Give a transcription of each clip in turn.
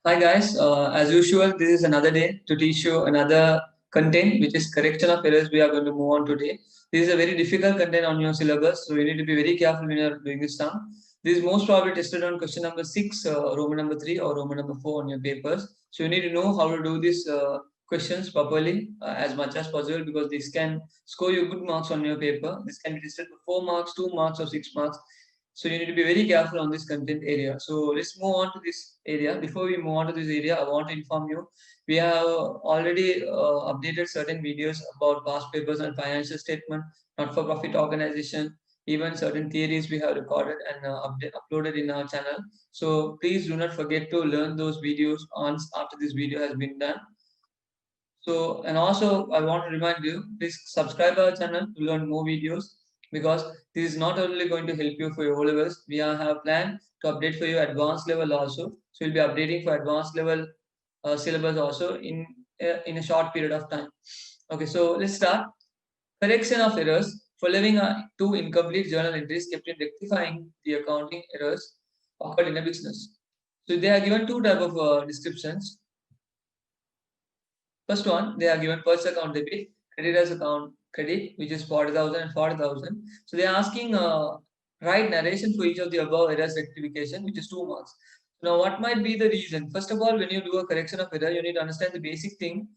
Hi guys, as usual, this is another day to teach you another content which is correction of errors. We are going to move on today. This is a very difficult content on your syllabus, so you need to be very careful when you are doing this sum. This is most probably tested on question number 6, Roman number 3 or Roman number 4 on your papers. So you need to know how to do these questions properly as much as possible because this can score you good marks on your paper. This can be tested for 4 marks, 2 marks or 6 marks. So you need to be very careful on this content area. So let's move on to this area. Before we move on to this area, I want to inform you, we have already updated certain videos about past papers and financial statement, not-for-profit organization, even certain theories we have recorded and uploaded in our channel. So please do not forget to learn those videos once after this video has been done. So, and also I want to remind you, please subscribe our channel to learn more videos because this is not only going to help you for your O levels, we have planned to update for your advanced level also. So we'll be updating for advanced level syllabus also in a short period of time. Okay, so let's start. Correction of errors. Following two incomplete journal entries kept in rectifying the accounting errors occurred in a business. So they are given two type of descriptions. First one, they are given purchase account debit, creditors account credit, which is 40,000 and 40,000. So they are asking write narration for each of the above errors rectification, which is 2 marks. Now, what might be the reason? First of all, when you do a correction of error, you need to understand the basic thing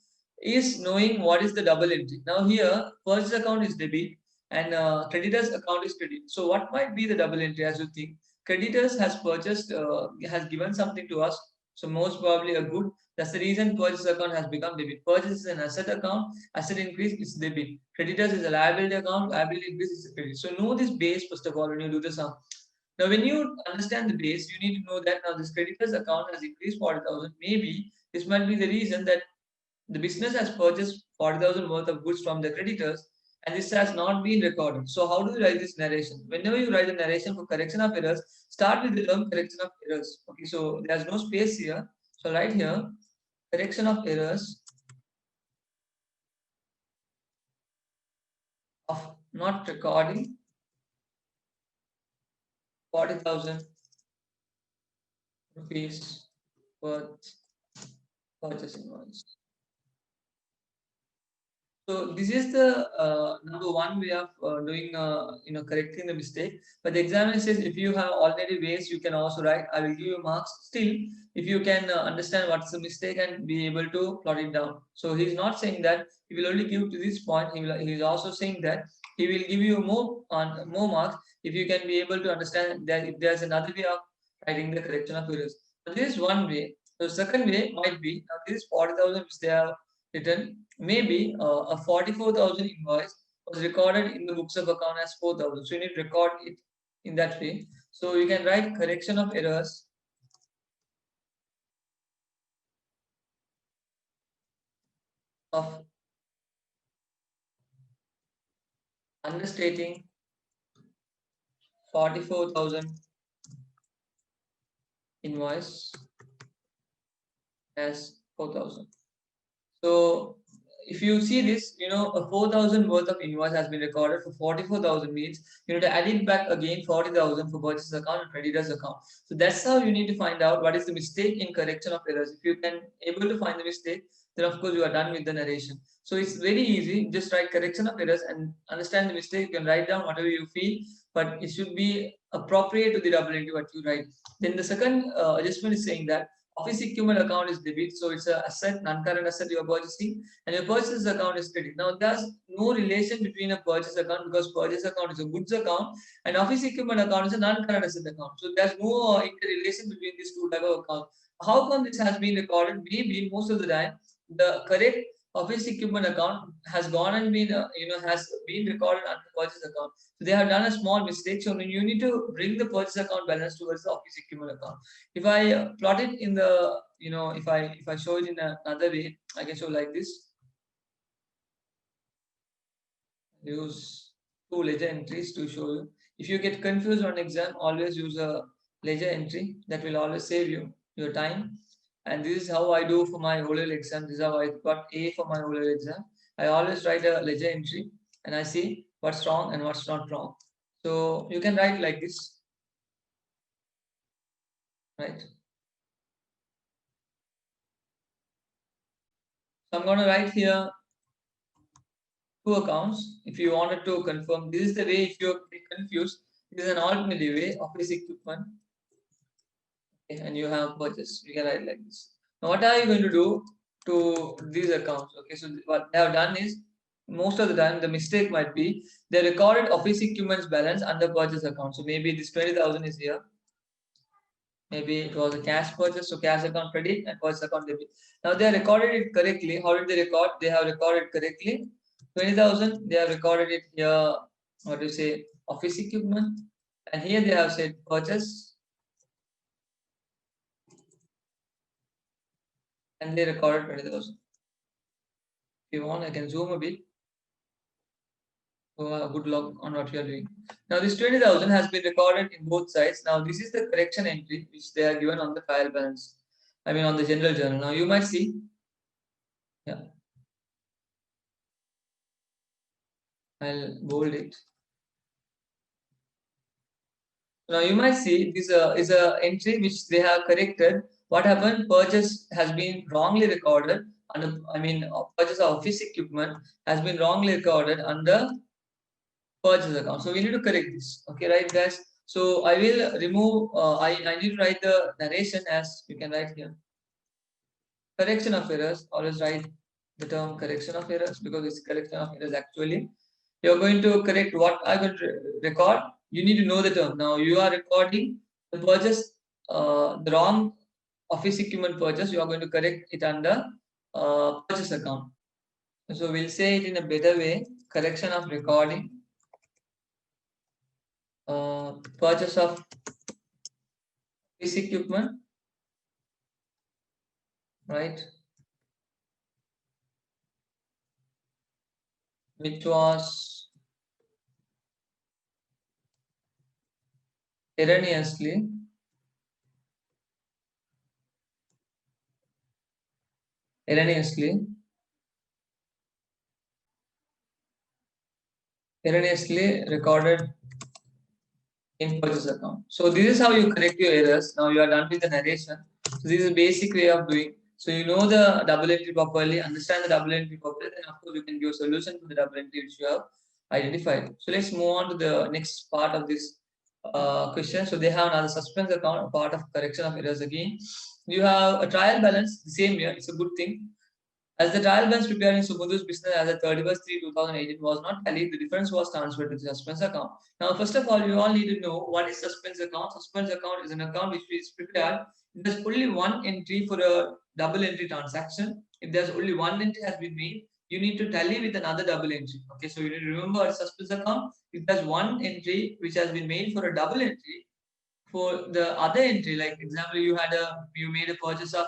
is knowing what is the double entry. Now here, purchase account is debit and creditors account is credit. So what might be the double entry as you think? Creditors has purchased, has given something to us. So most probably a good. That's the reason purchase account has become debit. Purchase is an asset account, asset increase is debit. Creditors is a liability account, liability increase is a credit. So know this base first of all when you do the sum. Now when you understand the base, you need to know that now this creditors account has increased 40,000. Maybe this might be the reason that the business has purchased 40,000 worth of goods from the creditors and this has not been recorded. So how do you write this narration? Whenever you write the narration for correction of errors, start with the term correction of errors. Okay, so there's no space here. So right here, correction of errors of not recording 40,000 rupees worth purchase invoice. So this is the number one way of doing, correcting the mistake. But the examiner says if you have already ways, you can also write. I will give you marks. Still, if you can understand what's the mistake and be able to plot it down. So he's not saying that he will only give to this point. He's also saying that he will give you more marks if you can be able to understand that if there's another way of writing the correction of errors. So this is one way. The second way might be now this 40,000 which they have written. Maybe a 44,000 invoice was recorded in the books of account as 4,000. So you need to record it in that way. So you can write correction of errors of understating 44,000 invoice as 4,000. So if you see this, a 4,000 worth of invoice has been recorded for 44,000 means you need to add it back again 40,000 for purchase account and creditors account. So that's how you need to find out what is the mistake in correction of errors. If you can able to find the mistake, then of course you are done with the narration. So it's very easy. Just write correction of errors and understand the mistake. You can write down whatever you feel, but it should be appropriate to the double entry what you write. Then the second adjustment is saying that office equipment account is debit, so it's a asset, non-current asset you are purchasing, and your purchase account is credit. Now, there's no relation between a purchase account because purchase account is a goods account and office equipment account is a non-current asset account. So there's no interrelation between these two type of accounts. How come this has been recorded? Maybe most of the time the correct office equipment account has gone and been has been recorded under purchase account. So they have done a small mistake. So you need to bring the purchase account balance towards the office equipment account. If I plot it in the, if I show it in another way, I can show like this. Use two ledger entries to show you. If you get confused on exam, always use a ledger entry. That will always save you your time. And this is how I do for my O-level exam. This is how I got A for my O-level exam. I always write a ledger entry and I see what's wrong and what's not wrong. So you can write like this, right? I'm going to write here two accounts. If you wanted to confirm, this is the way. If you're confused, this is an alternative way. Office equipment, okay, and you have purchase. You can write like this. Now, what are you going to do to these accounts? Okay, so what they have done is, most of the time the mistake might be they recorded office equipments balance under purchase account. So maybe this 20,000 is here. Maybe it was a cash purchase, so cash account credit and purchase account debit. Now they have recorded it correctly. How did they record? They have recorded correctly 20,000. They have recorded it here. What do you say? Office equipment, and here they have said purchase, and they recorded 20,000. If you want, I can zoom a bit. So good luck on what you are doing. Now this 20,000 has been recorded in both sides. Now this is the correction entry which they are given on the trial balance. I mean on the general journal. Now you might see, yeah, I'll bold it. Now you might see this is a entry which they have corrected. What happened? Purchase has been wrongly recorded, and I mean purchase of office equipment has been wrongly recorded under purchase account. So we need to correct this. Okay, right, guys. So I will remove. I need to write the narration as you can write here. Correction of errors. Always write the term correction of errors because it's correction of errors actually. You're going to correct what I will record. You need to know the term. Now you are recording the purchase, the wrong office equipment purchase. You are going to correct it under purchase account. So we'll say it in a better way. Correction of recording. Purchase of office equipment, right? Which was erroneously recorded in purchase account. So this is how you correct your errors. Now you are done with the narration. So this is a basic way of doing. So you know the double entry properly, understand the double entry properly, then of course you can give a solution to the double entry which you have identified. So let's move on to the next part of this question. So they have another suspense account, a part of correction of errors again. You have a trial balance, the same year, it's a good thing. As the trial balance prepared in Subodhu's business as a 31st 3 2018 was not tallied, the difference was transferred to the suspense account. Now, first of all, you all need to know what is suspense account. Suspense account is an account which is prepared. There's only one entry for a double entry transaction. If there's only one entry has been made, you need to tally with another double entry. Okay, so you need to remember a suspense account. If there's one entry which has been made for a double entry, for the other entry, like example, you made a purchase of,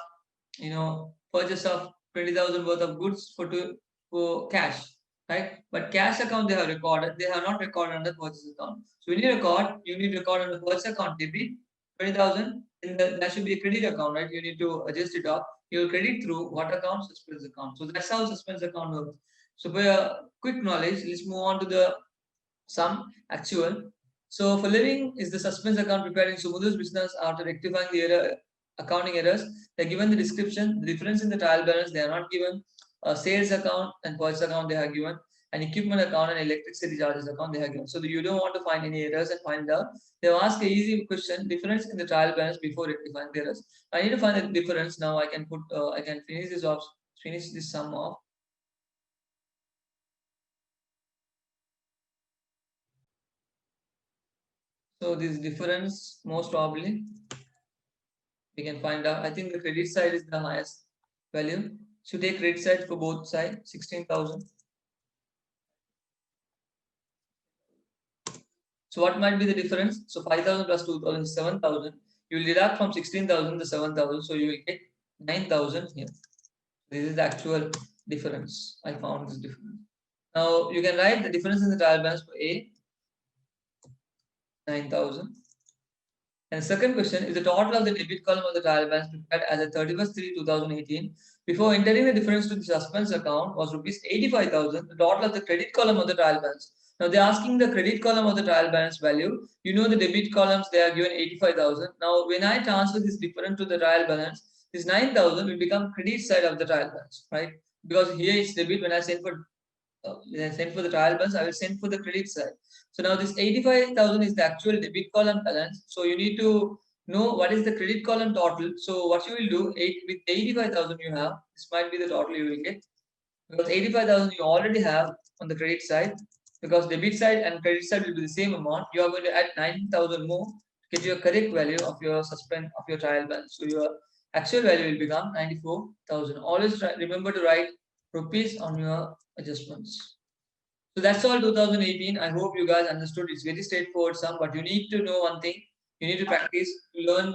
purchase of 20,000 worth of goods for cash, right? But cash account they have recorded, they have not recorded under purchase account. So when you need to record under purchase account debit 20,000, then there should be a credit account, right? You need to adjust it up. You will credit through what account? Suspense account. So that's how suspense account works. So for a quick knowledge, let's move on to the sum actual. So following is the suspense account prepared in Subodhu's business after rectifying the accounting errors. They're given the description, the difference in the trial balance, they are not given. A sales account and purchase account they are given. An equipment account and electricity charges account they are given. So you don't want to find any errors and find out. They ask a easy question, difference in the trial balance before rectifying the errors. I need to find the difference. Now I can finish this off, finish this sum off. So this difference most probably we can find out. I think the credit side is the highest value. So take credit side for both sides, 16,000. So what might be the difference? So 5,000 plus 2,000 is 7,000. You will deduct from 16,000 the 7,000. So you will get 9,000 here. This is the actual difference. I found this difference. Now you can write the difference in the trial balance for A, 9,000. And the second question is the total of the debit column of the trial balance prepared as a 31st 3 2018 before entering the difference to the suspense account was rupees 85,000. The total of the credit column of the trial balance. Now they're asking the credit column of the trial balance value. You know the debit columns they are given 85,000. Now when I transfer this difference to the trial balance, this 9,000 will become credit side of the trial balance, right? because here it's debit. When I send for the trial balance, I will send for the credit side. So now this 85,000 is the actual debit column balance. So you need to know what is the credit column total. So what you will do, with 85,000 you have, this might be the total you will get, because 85,000 you already have on the credit side, because debit side and credit side will be the same amount. You are going to add 9,000 more to get your correct value of your trial balance. So your actual value will become 94,000. Always remember to write rupees on your adjustments. So that's all 2018. I hope you guys understood. It's very straightforward sum, but you need to know one thing. You need to practice to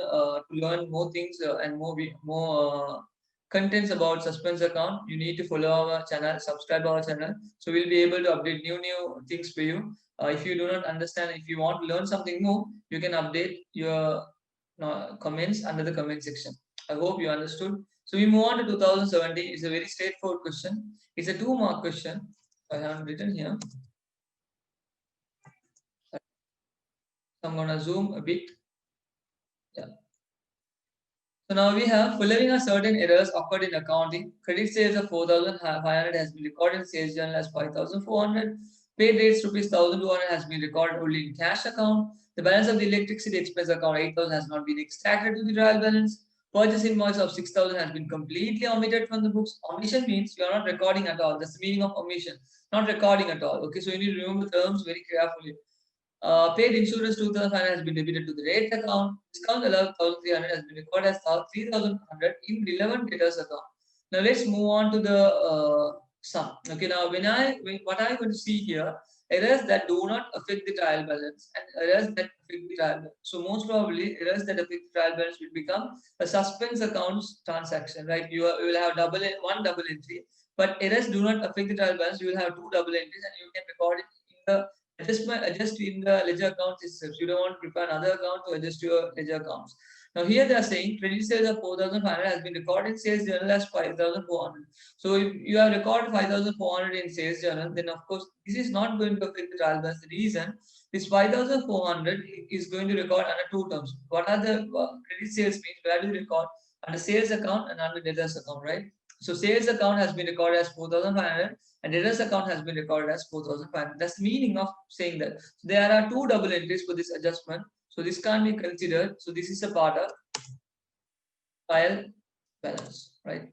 learn more things and more contents about suspense account. You need to follow our channel, subscribe our channel, so we'll be able to update new things for you. If you do not understand, if you want to learn something more, you can update your comments under the comment section. I hope you understood. So we move on to 2017. It's a very straightforward question. It's a 2-mark question. I have written here. I'm gonna zoom a bit. Yeah. So now we have, following a certain errors occurred in accounting. Credit sales of 4,500 has been recorded in sales journal as 5,400. Paid rates rupees 1,200 has been recorded only in cash account. The balance of the electricity expense account 8,000 has not been extracted to the trial balance. Purchase invoice of 6,000 has been completely omitted from the books. Omission means you are not recording at all. That's the meaning of omission. Not recording at all. Okay, so you need to remember the terms very carefully. Paid insurance 2,500 has been debited to the rate account. Discount allowed 1,300 has been recorded as 3,100 in relevant debtors account. Now let's move on to the sum. Okay, now what I'm going to see here, errors that do not affect the trial balance and errors that affect the trial balance. So most probably errors that affect the trial balance will become a suspense accounts transaction, right? You will have one double entry, but errors do not affect the trial balance. You will have 2 double entries, and you can record it in the adjust in the ledger accounts itself. You don't want to prepare another account to adjust your ledger accounts. Now here they are saying credit sales of 4,500 has been recorded in sales journal as 5,400. So if you have recorded 5,400 in sales journal, then of course this is not going to affect the trial balance. The reason this 5,400 is going to record under 2 terms. What are the credit sales means? Where do you record? Under sales account and under debtors account, right? So sales account has been recorded as 4,500 and debtors account has been recorded as 4,500. That's the meaning of saying that. So there are 2 double entries for this adjustment. So this can't be considered. So this is a part of trial balance, right?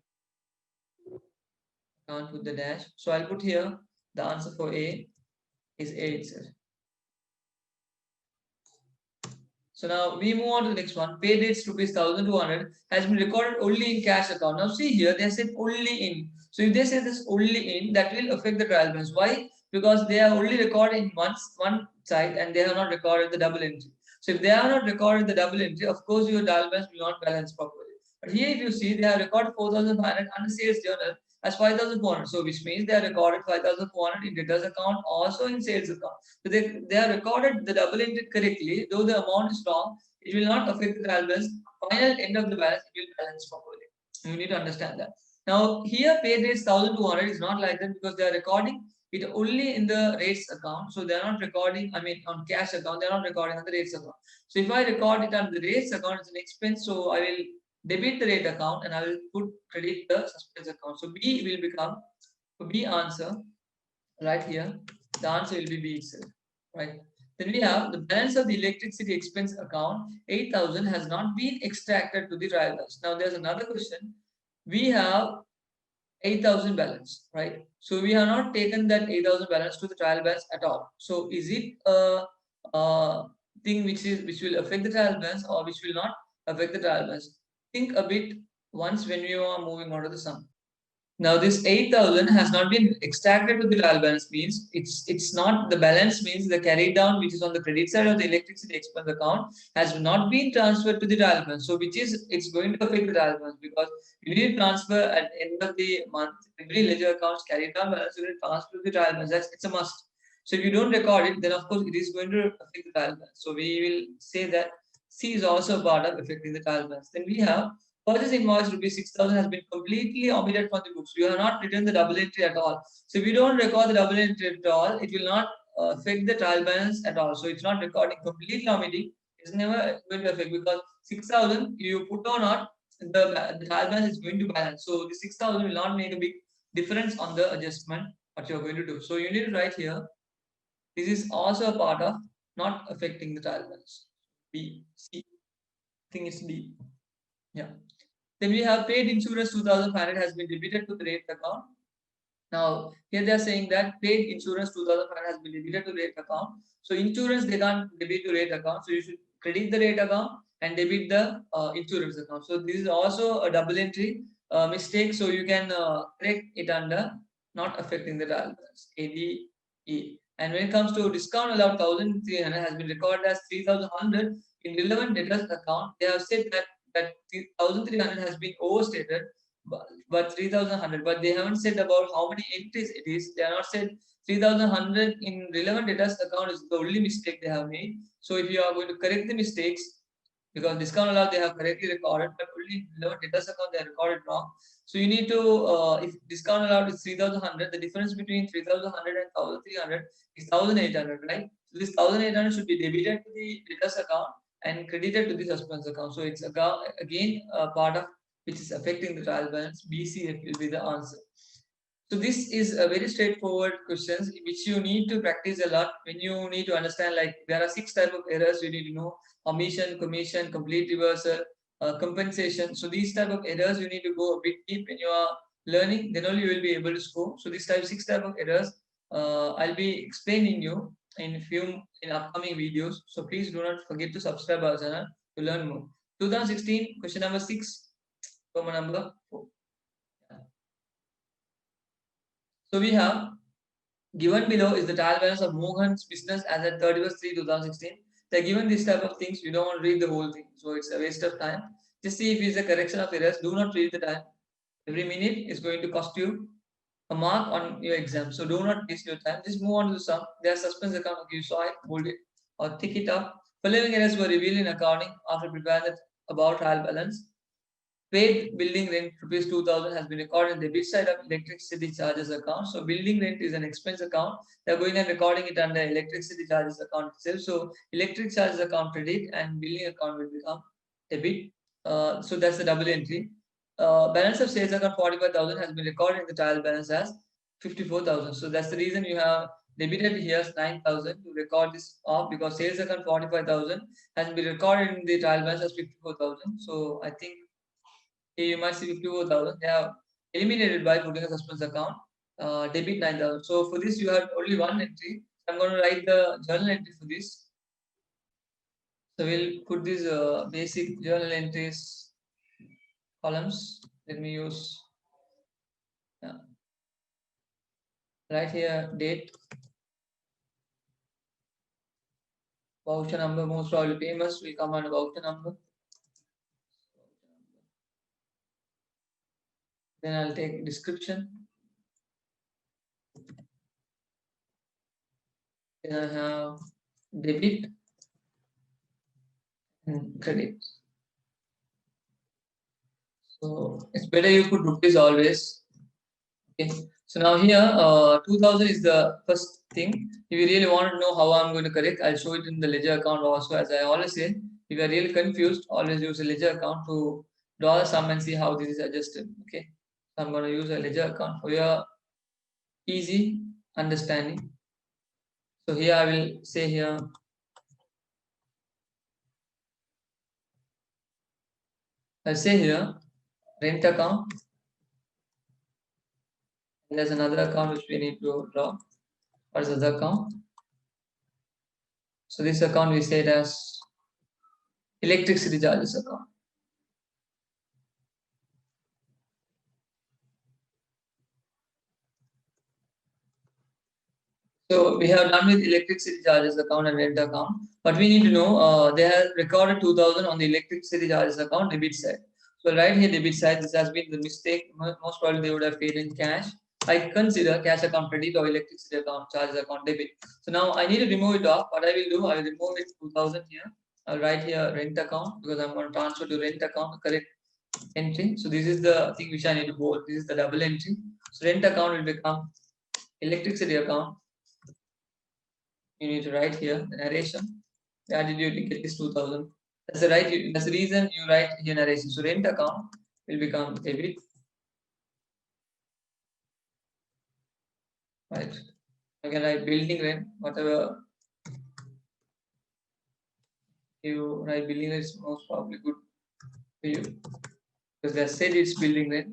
Can't put the dash. So I'll put here the answer for A is A itself. So now we move on to the next one. Pay dates rupees 1,200 has been recorded only in cash account. Now see here, they said only in. So if they say this only in, that will affect the trial balance. Why? Because they are only recorded in one side and they have not recorded the double entry. So if they are not recorded the double entry, of course your trial balance will not balance properly. But here if you see, they have recorded 4,500 under sales journal as 5,400. So which means they are recorded 5,400 in debtors account, also in sales account. So they have recorded the double entry correctly, though the amount is wrong, it will not affect the trial balance. Final end of the balance, it will balance properly. You need to understand that. Now here pay rates 1,200 is not like that because they are recording it only in the rates account. So they are not recording, I mean on cash account, they are not recording on the rates account. So if I record it on the rates account, it's an expense. So I will debit the rate account and I will put credit the suspense account. So B will become B answer right here. The answer will be B itself, right? Then we have the balance of the electricity expense account 8,000 has not been extracted to the trial balance. Now there's another question. We have 8,000 balance, right? So we have not taken that 8,000 balance to the trial balance at all. So is it a thing which will affect the trial balance or which will not affect the trial balance? Think a bit once when you are moving on to the sum. Now this 8,000 has not been extracted to the trial balance means it's not the balance means the carried down which is on the credit side of the electricity expense account has not been transferred to the trial balance. So which is it's going to affect the trial balance because you need to transfer at the end of the month every ledger accounts carried down balance you will transfer to the trial balance. It's a must. So if you don't record it, then of course it is going to affect the trial balance. So we will say that C is also a part of affecting the trial balance. Then we have purchase invoice rupees 6,000 has been completely omitted from the books. You have not written the double entry at all. So if you don't record the double entry at all, it will not affect the trial balance at all. So it's not recording completely omitting. It's never going to affect because 6,000 you put or not, the trial balance is going to balance. So the 6,000 will not make a big difference on the adjustment what you are going to do. So you need to write here. This is also a part of not affecting the trial balance. B, C. I think it's D. Yeah. Then we have paid insurance 2,500 has been debited to the rate account. Now here they are saying that paid insurance 2,500 has been debited to rate account. So insurance they can't debit to rate account. So you should credit the rate account and debit the insurance account. So this is also a double entry mistake. So you can correct it under not affecting the trial balance. ADE. And when it comes to discount allowed 1,300 has been recorded as 3,100 in relevant debtors account. They have said that 1,300 has been overstated, but 3,100. But they haven't said about how many entries it is. They have not said 3,100 in relevant debtors account is the only mistake they have made. So if you are going to correct the mistakes, because discount allowed they have correctly recorded, but only relevant debtors account they have recorded wrong. So you need to, if discount allowed is 3,100, the difference between 3,100 and 1,300 is 1,800, right? So this 1,800 should be debited to the debtors account and credited to the suspense account. So it's again a part of which is affecting the trial balance. BCF will be the answer. So this is a very straightforward questions which you need to practice a lot. When you need to understand, like there are 6 type of errors you need to know: omission, commission, complete reversal, compensation. So these type of errors you need to go a bit deep when you are learning. Then only you will be able to score. So this 6 type of errors I'll be explaining you in upcoming videos. So please do not forget to subscribe our channel to learn more. 2016 question number 6, Roman number 4. So we have given below is the trial balance of Mohan's business as at 31st/3/2016. They're given this type of things. You don't want to read the whole thing, so it's a waste of time. Just see if it's a correction of errors. Do not read the time. Every minute is going to cost you a mark on your exam. So do not waste your time. Just move on to the sum. There's suspense account. Okay, you saw it, hold it, or tick it up. Following errors were revealed in accounting after preparing the about trial balance. Paid building rent rupees 2,000 has been recorded in the debit side of electricity charges account. So building rent is an expense account. They're going and recording it under electricity charges account itself. So electric charges account credit and billing account will become debit. So that's the double entry. Balance of sales account 45,000 has been recorded in the trial balance as 54,000. So that's the reason you have debited here 9,000 to record this off, because sales account 45,000 has been recorded in the trial balance as 54,000. So I think you might see 54,000. They have eliminated by putting a suspense account, debit 9,000. So for this, you have only one entry. I'm going to write the journal entry for this. So we'll put these basic journal entries columns. Let me use right here date, voucher number. Most probably famous will come under voucher number. Then I'll take description. Then I have debit and credit. So it's better you put rupees always. Okay. So now here 2,000 is the first thing. If you really want to know how I'm going to correct, I'll show it in the ledger account also. As I always say, if you are really confused, always use a ledger account to draw the sum and see how this is adjusted. Okay. So I'm going to use a ledger account for your easy understanding. So here I will say here I'll say here rent account. And there's another account which we need to draw. What is the other account? So this account we say it as electricity charges account. So we have done with electricity charges account and rent account, but we need to know they have recorded 2,000 on the electricity charges account debit side. So right here debit side, this has been the mistake. Most probably they would have paid in cash. I consider cash account credit or electricity account charges account debit. So now I need to remove it off. What I will do, I will remove it 2,000 here. I'll write here rent account because I'm going to transfer to rent account, correct entry. So this is the thing which I need to bold. This is the double entry. So rent account will become electricity account. You need to write here the narration. Where did you get this 2,000? That's the right. That's the reason you write here narration. So rent account will become debit. right? You can write building rent, whatever you write building rent is most probably good for you because they said it's building rent.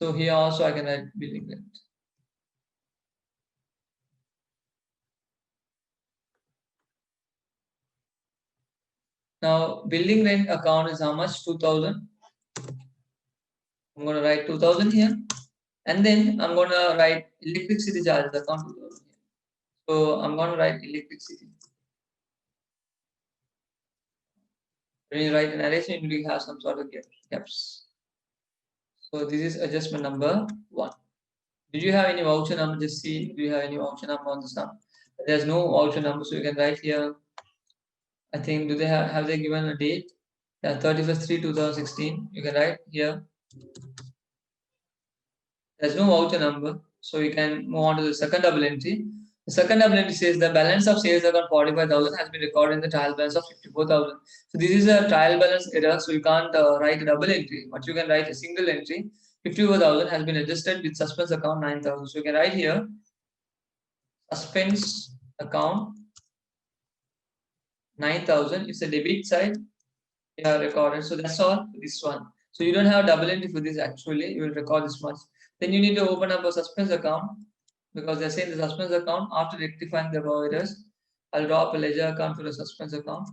So here also I can write building rent. Now building rent account is how much? 2000. I'm going to write 2000 here, and then I'm going to write electricity charges account 2000 here. So I'm going to write electricity. When you write an narration, you need to have some sort of gaps. So this is adjustment number 1. Did you have any voucher number? Just see, do you have any voucher number on the sum? There's no voucher number, so you can write here. I think, do they have they given a date? Yeah, 31st/3/2016. You can write here. There's no voucher number, so you can move on to the second double entry. The second double entry says the balance of sales account 45,000 has been recorded in the trial balance of 54,000. So this is a trial balance error, so you can't write a double entry, but you can write a single entry. 54,000 has been adjusted with suspense account 9,000. So you can write here suspense account 9,000. It's a debit side. You have recorded. So that's all for this one. So you don't have double entry for this actually. You will record this much. Then you need to open up a suspense account because they're saying the suspense account after rectifying the above errors. I'll draw up a ledger account for the suspense account.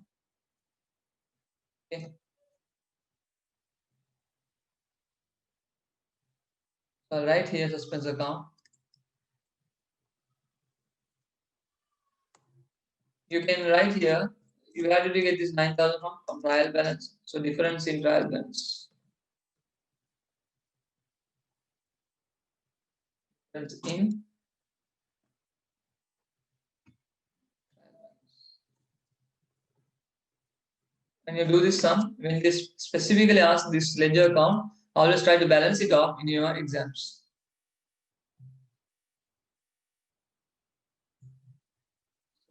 Okay. So I'll write here suspense account. You can write here. You have to get this 9,000 from trial balance. So difference in trial balance. Difference in when you do this sum, when they specifically ask this ledger account, always try to balance it off in your exams.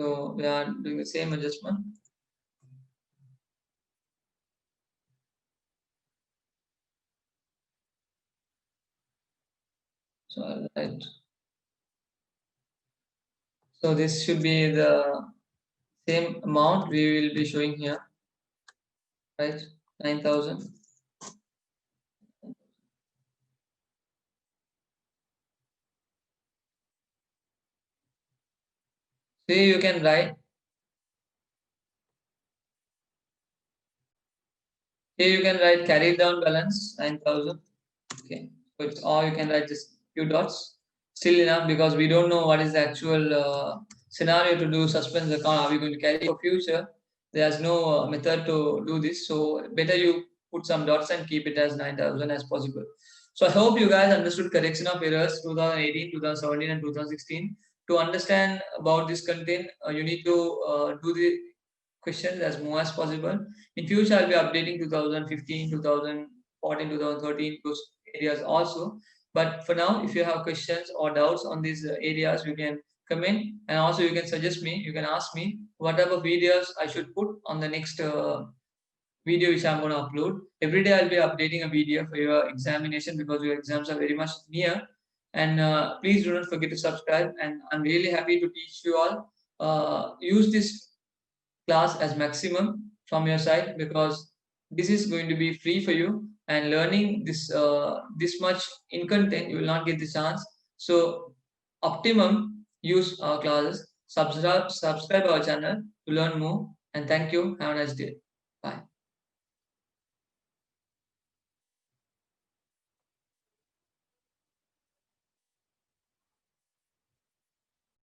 So we are doing the same adjustment. So I'll write. So this should be the same amount we will be showing here, right? 9,000. See, you can write. Here you can write carried down balance 9,000. Okay, so it's, or you can write just few dots. Still enough because we don't know what is the actual scenario to do suspense account. Are we going to carry for future? There's no method to do this, so better you put some dots and keep it as 9,000 as possible. So I hope you guys understood correction of errors 2018, 2017, and 2016. To understand about this content, you need to do the questions as more as possible. In future, I'll be updating 2015, 2014, 2013, those areas also. But for now, if you have questions or doubts on these areas, you can comment, and also you can suggest me, you can ask me what type of videos I should put on the next video which I'm going to upload. Every day I'll be updating a video for your examination because your exams are very much near. And please do not forget to subscribe. And I'm really happy to teach you all. Use this class as maximum from your side because this is going to be free for you, and learning this much in content you will not get the chance. So optimum use our classes. Subscribe our channel to learn more, and thank you. Have a nice day. Bye.